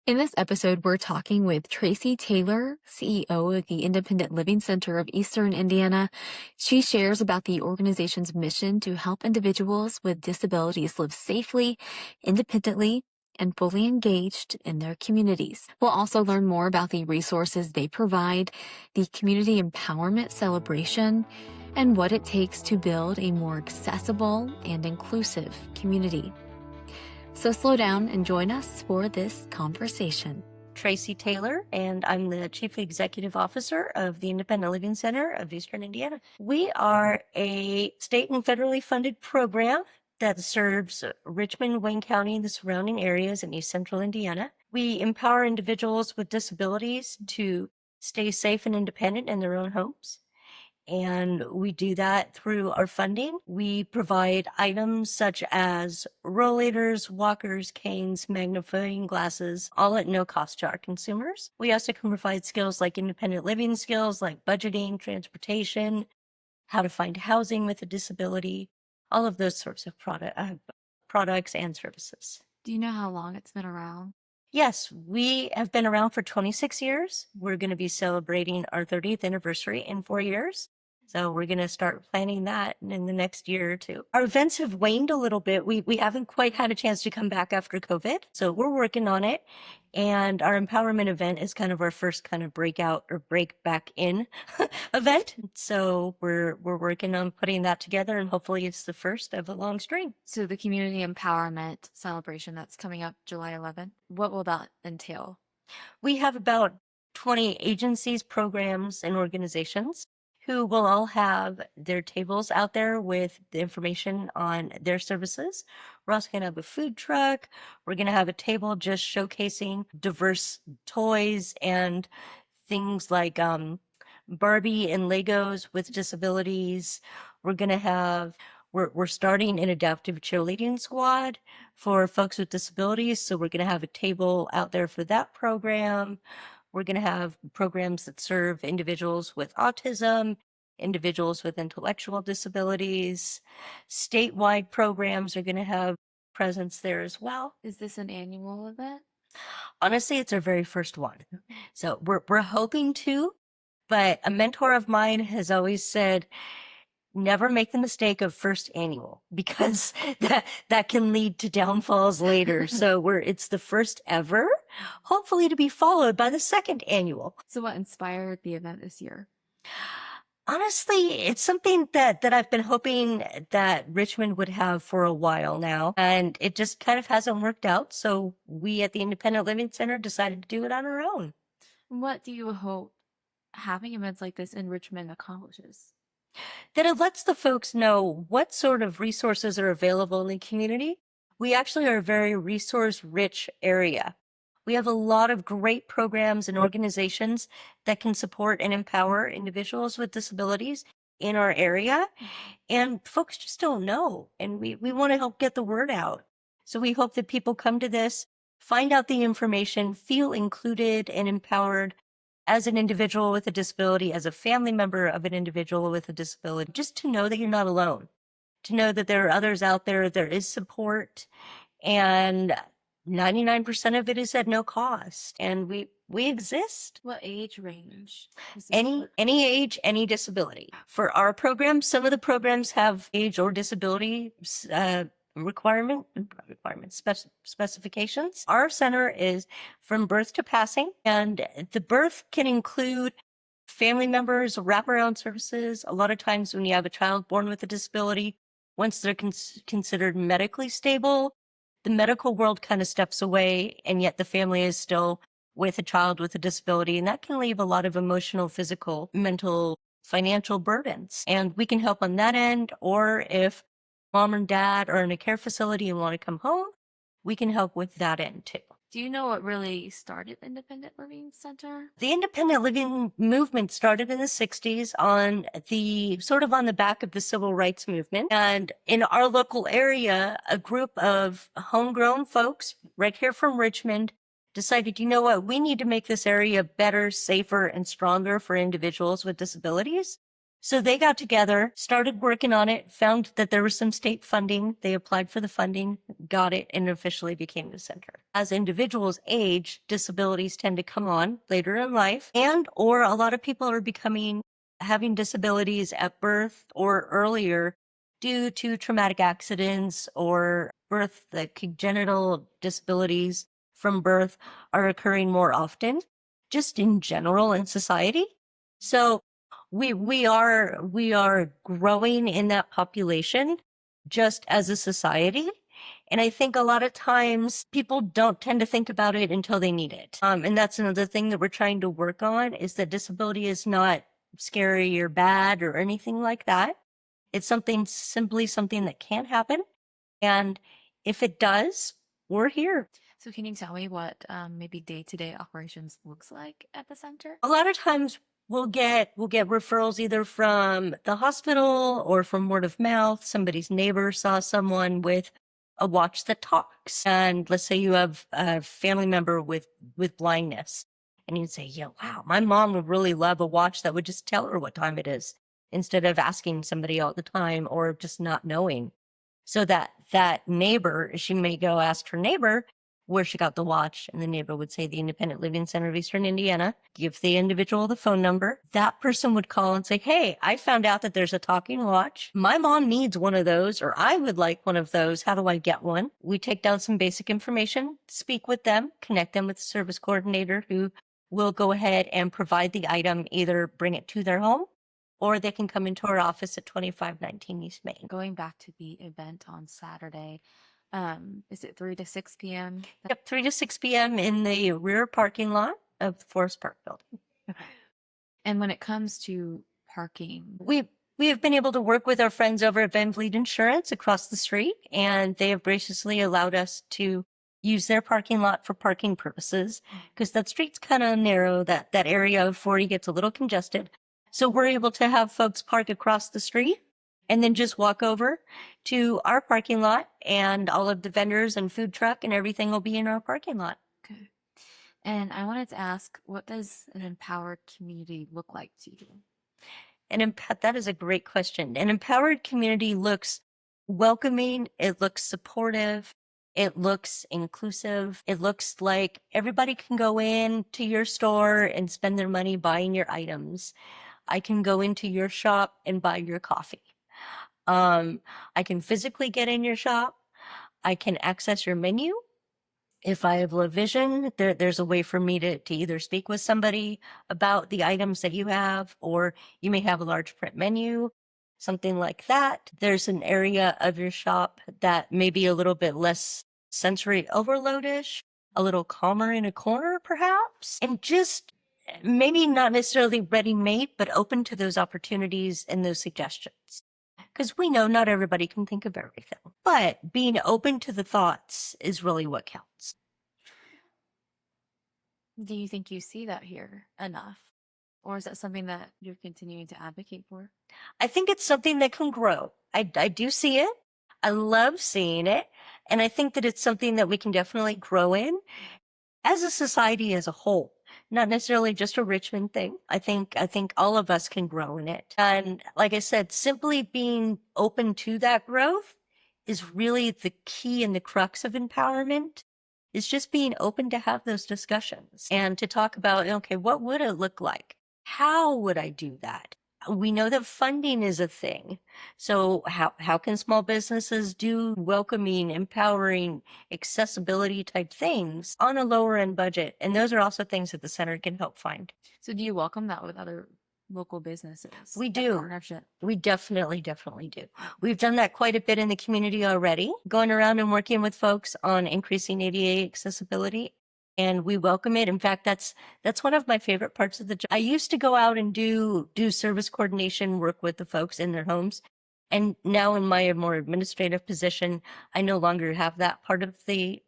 In this episode, we're talking with Traci Taylor, CEO of the Independent Living Center of Eastern Indiana. She shares about the organization's mission to help individuals with disabilities live safely, independently, and fully engaged in their communities. We'll also learn more about the resources they provide, the community empowerment celebration, and what it takes to build a more accessible and inclusive community. So slow down and join us for this conversation. Traci Taylor, and I'm the Chief Executive Officer of the Independent Living Center of Eastern Indiana. We are a state and federally funded program that serves Richmond, Wayne County, and the surrounding areas in East Central Indiana. We empower individuals with disabilities to stay safe and independent in their own homes. And we do that through our funding. We provide items such as rollators, walkers, canes, magnifying glasses, all at no cost to our consumers. We also can provide skills like independent living skills like budgeting, transportation, how to find housing with a disability, all of those sorts of products and services. Do you know how long it's been around? Yes, we have been around for 26 years. We're going to be celebrating our 30th anniversary in 4 years. So we're going to start planning that in the next year or two. Our events have waned a little bit. We haven't quite had a chance to come back after COVID. So we're working on it. And our empowerment event is kind of our first kind of breakout or break back in event. So we're working on putting that together, and hopefully it's the first of a long string. So the community empowerment celebration that's coming up July 11th, what will that entail? We have about 20 agencies, programs, and organizations who will all have their tables out there with the information on their services. We're also going to have a food truck. We're going to have a table just showcasing diverse toys and things like Barbie and Legos with disabilities. We're starting an adaptive cheerleading squad for folks with disabilities. So we're going to have a table out there for that program. We're going to have programs that serve individuals with autism, individuals with intellectual disabilities. Statewide programs are going to have presence there as well. Is this an annual event? Honestly, it's our very first one. So we're hoping to, but a mentor of mine has always said, never make the mistake of first annual, because that can lead to downfalls later. So it's the first ever, hopefully to be followed by the second annual. So what inspired the event this year? Honestly, it's something that I've been hoping that Richmond would have for a while now, and it just kind of hasn't worked out. So we at the Independent Living Center decided to do it on our own. What do you hope having events like this in Richmond accomplishes? That it lets the folks know what sort of resources are available in the community. We actually are a very resource-rich area. We have a lot of great programs and organizations that can support and empower individuals with disabilities in our area. And folks just don't know. And we want to help get the word out. So we hope that people come to this, find out the information, feel included and empowered as an individual with a disability, as a family member of an individual with a disability, just to know that you're not alone, to know that there are others out there, there is support, and 99% of it is at no cost, and we exist. What age range? Any age, any disability. For our program, some of the programs have age or disability specifications. Our center is from birth to passing, and the birth can include family members, wraparound services. A lot of times when you have a child born with a disability, once they're considered medically stable, the medical world kind of steps away, and yet the family is still with a child with a disability, and that can leave a lot of emotional, physical, mental, financial burdens. And we can help on that end, or if mom and dad are in a care facility and want to come home, we can help with that end too. Do you know what really started Independent Living Center? The independent living movement started in the 60s on the back of the civil rights movement. And in our local area, a group of homegrown folks right here from Richmond decided, you know what, we need to make this area better, safer, and stronger for individuals with disabilities. So they got together, started working on it, found that there was some state funding. They applied for the funding, got it, and officially became the center. as individuals age, disabilities tend to come on later in life, and or a lot of people are having disabilities at birth or earlier due to traumatic accidents or birth. The congenital disabilities from birth are occurring more often, just in general in society. So we are growing in that population just as a society. And I think a lot of times people don't tend to think about it until they need it. And that's another thing that we're trying to work on, is that disability is not scary or bad or anything like that. It's simply something that can happen. And if it does, we're here. So can you tell me what maybe day-to-day operations looks like at the center? A lot of times we'll get referrals either from the hospital or from word of mouth. Somebody's neighbor saw someone with a watch that talks, and let's say you have a family member with blindness, and you'd say, yeah, wow, my mom would really love a watch that would just tell her what time it is, instead of asking somebody all the time or just not knowing. So that neighbor, she may go ask her neighbor where she got the watch, and the neighbor would say the Independent Living Center of Eastern Indiana, give the individual the phone number. That person would call and say, hey, I found out that there's a talking watch. My mom needs one of those, or I would like one of those. How do I get one? We take down some basic information, speak with them, connect them with the service coordinator, who will go ahead and provide the item, either bring it to their home, or they can come into our office at 2519 East Main. Going back to the event on Saturday, is it 3 to 6 p.m.? Yep, 3 to 6 p.m. in the rear parking lot of the Forest Park building. Okay. And when it comes to parking, We have been able to work with our friends over at Van Vliet Insurance across the street, and they have graciously allowed us to use their parking lot for parking purposes, because that street's kind of narrow. That area of 40 gets a little congested. So we're able to have folks park across the street and then just walk over to our parking lot, and all of the vendors and food truck and everything will be in our parking lot. okay. And I wanted to ask, what does an empowered community look like to you? That is a great question. An empowered community looks welcoming. It looks supportive. It looks inclusive. It looks like everybody can go in to your store and spend their money buying your items. I can go into your shop and buy your coffee. I can physically get in your shop. I can access your menu. If I have low vision, there's a way for me to either speak with somebody about the items that you have, or you may have a large print menu, something like that. There's an area of your shop that may be a little bit less sensory overloadish, a little calmer in a corner perhaps, and just maybe not necessarily ready-made, but open to those opportunities and those suggestions. Because we know not everybody can think of everything, but being open to the thoughts is really what counts. Do you think you see that here enough? Or is that something that you're continuing to advocate for? I think it's something that can grow. I do see it. I love seeing it. And I think that it's something that we can definitely grow in as a society as a whole, not necessarily just a Richmond thing. I think all of us can grow in it. And like I said, simply being open to that growth is really the key and the crux of empowerment, is just being open to have those discussions and to talk about, okay, what would it look like? How would I do that? We know that funding is a thing. So how can small businesses do welcoming, empowering, accessibility type things on a lower end budget? And those are also things that the center can help find. So do you welcome that with other local businesses? We that do. Partnership? We definitely do. We've done that quite a bit in the community already, going around and working with folks on increasing ADA accessibility. And we welcome it. In fact, that's one of my favorite parts of the job. I used to go out and do service coordination work with the folks in their homes. And now in my more administrative position, I no longer have that part of the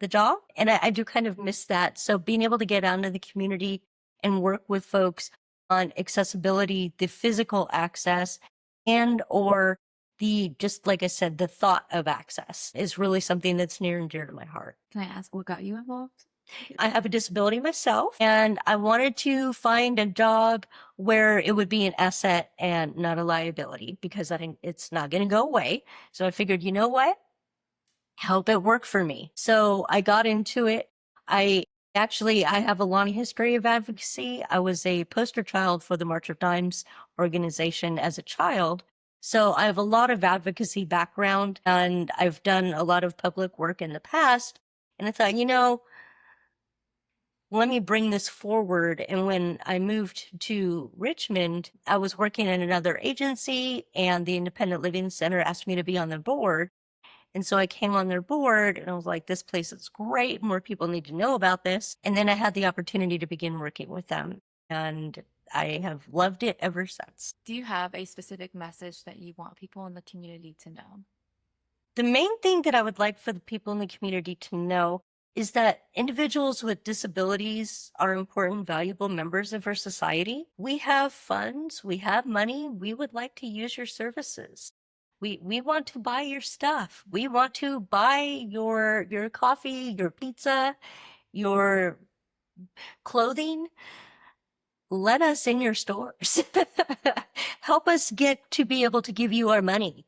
job. And I do kind of miss that. So being able to get out into the community and work with folks on accessibility, the physical access, and or the, just like I said, the thought of access is really something that's near and dear to my heart. Can I ask what got you involved? I have a disability myself, and I wanted to find a job where it would be an asset and not a liability, because it's not going to go away. So I figured, you know what? help it work for me. So I got into it. I have a long history of advocacy. I was a poster child for the March of Dimes organization as a child. So I have a lot of advocacy background, and I've done a lot of public work in the past. And I thought, let me bring this forward. And when I moved to Richmond, I was working in another agency, and the Independent Living Center asked me to be on the board. And so I came on their board and I was like, this place is great. More people need to know about this. And then I had the opportunity to begin working with them. And I have loved it ever since. Do you have a specific message that you want people in the community to know? The main thing that I would like for the people in the community to know is that individuals with disabilities are important, valuable members of our society. We have funds, we have money, we would like to use your services. We want to buy your stuff. We want to buy your coffee, your pizza, your clothing. Let us in your stores. Help us get to be able to give you our money.